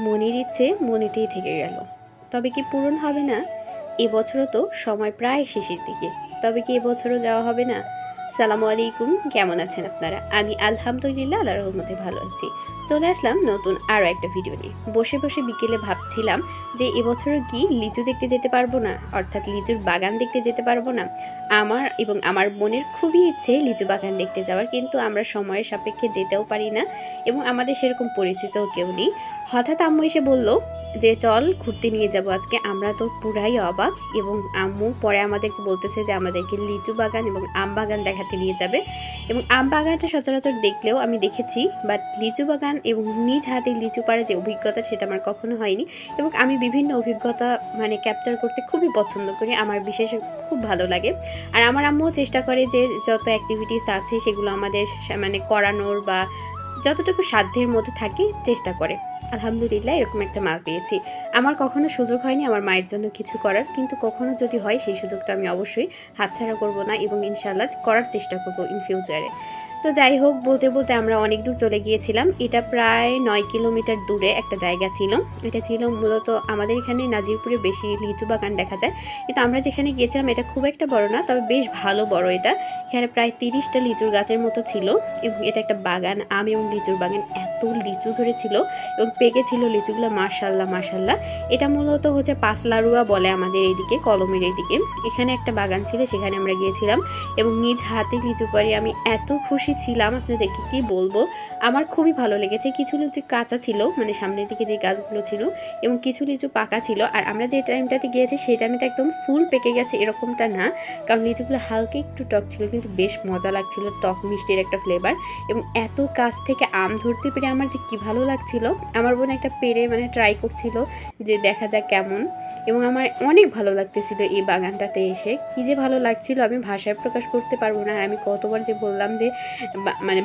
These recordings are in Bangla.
মনের ইচ্ছে মনেতেই থেকে গেল, তবে কি পূরণ হবে না? এবছরও তো সময় প্রায় শেষের দিকে, তবে কি এবছরও যাওয়া হবে না? সালামু আলাইকুম, কেমন আছেন আপনারা? আমি আলহামদুলিল্লাহ আল্লাহর রহমতে ভালো আছি। চলে আসলাম নতুন আরও একটা ভিডিও নিয়ে। বসে বসে বিকেলে ভাবছিলাম যে এবছরও কি লিচু দেখতে যেতে পারবো না, অর্থাৎ লিচুর বাগান দেখতে যেতে পারবো না। আমার এবং আমার বোনের খুবই ইচ্ছে লিচু বাগান দেখতে যাওয়ার, কিন্তু আমরা সময়ের সাপেক্ষে যেতেও পারি না এবং আমাদের সেরকম পরিচিতও কেউ নেই। হঠাৎ আম্মু এসে বলল যে চল ঘুরতে নিয়ে যাব আজকে। আমরা তো পুরাই অবাক, এবং আম্মু পরে আমাদেরকে বলতেছে যে আমাদেরকে লিচু বাগান এবং আম বাগান দেখাতে নিয়ে যাবে। এবং আম বাগানটা সচরাচর দেখলেও আমি দেখেছি, বাট লিচু বাগান এবং নিজ হাতে লিচু পাড়ার যে অভিজ্ঞতা সেটা আমার কখনো হয়নি। এবং আমি বিভিন্ন অভিজ্ঞতা ক্যাপচার করতে খুবই পছন্দ করি, আমার বিশেষ খুব ভালো লাগে। আর আমার আম্মুও চেষ্টা করে যে যত অ্যাক্টিভিটিস আছে সেগুলো আমাদের করানোর বা যতটুকু সাধ্যের মধ্যে থাকে চেষ্টা করে। আলহামদুলিল্লাহ এরকম একটা মা পেয়েছি। আমার কখনো সুযোগ হয়নি আমার মায়ের জন্য কিছু করার, কিন্তু কখনো যদি হয় সেই সুযোগটা আমি অবশ্যই হাতছাড়া করব না এবং ইনশাআল্লাহ করার চেষ্টা করব ইন ফিউচারে। তো যাই হোক, বলতে বলতে আমরা অনেক দূর চলে গিয়েছিলাম। এটা প্রায় 9 কিলোমিটার দূরে একটা জায়গা ছিল। এটা ছিল মূলত আমাদের এখানে নাজিরপুরে বেশি লিচু বাগান দেখা যায়, কিন্তু আমরা যেখানে গিয়েছিলাম এটা খুব একটা বড় না, তবে বেশ ভালো বড়। এটা এখানে প্রায় 30টা লিচুর গাছের মতো ছিল এবং এটা একটা বাগান, আম এবং লিচুর বাগান। এত লিচু ধরেছিল এবং পেকেছিল লিচুগুলো, মাশাল্লাহ মাশাল্লাহ। এটা মূলত হচ্ছে পাঁচলারুয়া বলে আমাদের এইদিকে, কলমের এইদিকে। এখানে একটা বাগান ছিল, সেখানে আমরা গিয়েছিলাম এবং নিজ হাতে লিচু পাড়ি আমি এত খুশি ছিলাম আপনাদেরকে কি বলবো। আমার খুবই ভালো লেগেছে। কিছু লিচু কাঁচা ছিল, সামনের দিকে যে গাছগুলো ছিল, এবং কিছু লিচু পাকা ছিল। আর আমরা যে টাইমটাতে গিয়েছি সেই টাইমটা একদম ফুল পেকে গেছে এরকমটা না, কারণ লিচুগুলো হালকা একটু টক ছিল, কিন্তু বেশ মজা লাগছিল, টক মিষ্টির একটা ফ্লেভার। এবং এত কাছ থেকে আম ধরতে পেরে আমার যে কি ভালো লাগছিল। আমার বোন একটা পেরে ট্রাই করছিল যে দেখা যাক কেমন, এবং আমার অনেক ভালো লাগতেছিল এই বাগানটাতে এসে। কি যে ভালো লাগছিল আমি ভাষায় প্রকাশ করতে পারবো না। আমি কতবার যে বললাম যে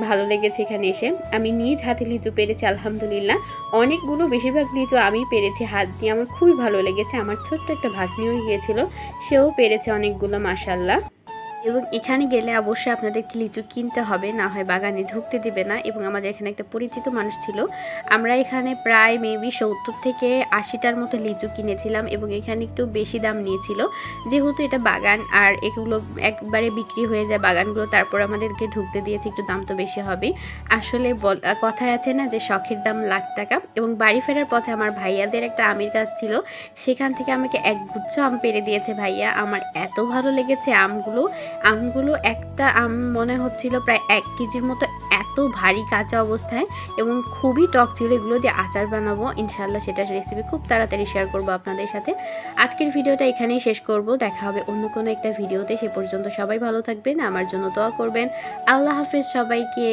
ভালো লেগেছে এখানে এসে। আমি নিজ হাতে লিচু পেরেছি আলহামদুলিল্লাহ, অনেকগুলো, বেশিরভাগ লিচু আমি পেরেছি হাত দিয়ে। আমার খুবই ভালো লেগেছে। আমার ছোট্ট একটা ভাগ্নিও গিয়েছিল, সেও পেরেছে অনেকগুলো মাশাল্লাহ। এবং এখানে গেলে অবশ্যই আপনাদেরকে লিচু কিনতে হবে, না হয় বাগানে ঢুকতে দিবে না। এবং আমাদের এখানে একটা পরিচিত মানুষ ছিল, আমরা এখানে প্রায় মেবি 70 থেকে 80টার মতো লিচু কিনেছিলাম এবং এখানে একটু বেশি দাম নিয়েছিল, যেহেতু এটা বাগান আর এগুলো একবারে বিক্রি হয়ে যায় বাগানগুলো, তারপর আমাদেরকে ঢুকতে দিয়েছে, একটু দাম তো বেশি হবে। আসলে কথায় আছে না যে শখের দাম লাখ টাকা। এবং বাড়ি ফেরার পথে আমার ভাইয়াদের একটা আমের গাছ ছিল, সেখান থেকে আমাকে এক গুচ্ছ আম পেড়ে দিয়েছে ভাইয়া। আমার এত ভালো লেগেছে আমগুলো একটা আম মনে হচ্ছিল প্রায় 1 কেজির মতো, এত ভারী কাঁচা অবস্থায় এবং খুবই টক ছিল। এগুলো দিয়ে আচার বানাবো ইনশাআল্লাহ, সেটার রেসিপি খুব তাড়াতাড়ি শেয়ার করব আপনাদের সাথে। আজকের ভিডিওটা এখানেই শেষ করব, দেখা হবে অন্য কোনো একটা ভিডিওতে। সে পর্যন্ত সবাই ভালো থাকবেন, আমার জন্য দোয়া করবেন। আল্লাহ হাফেজ সবাইকে।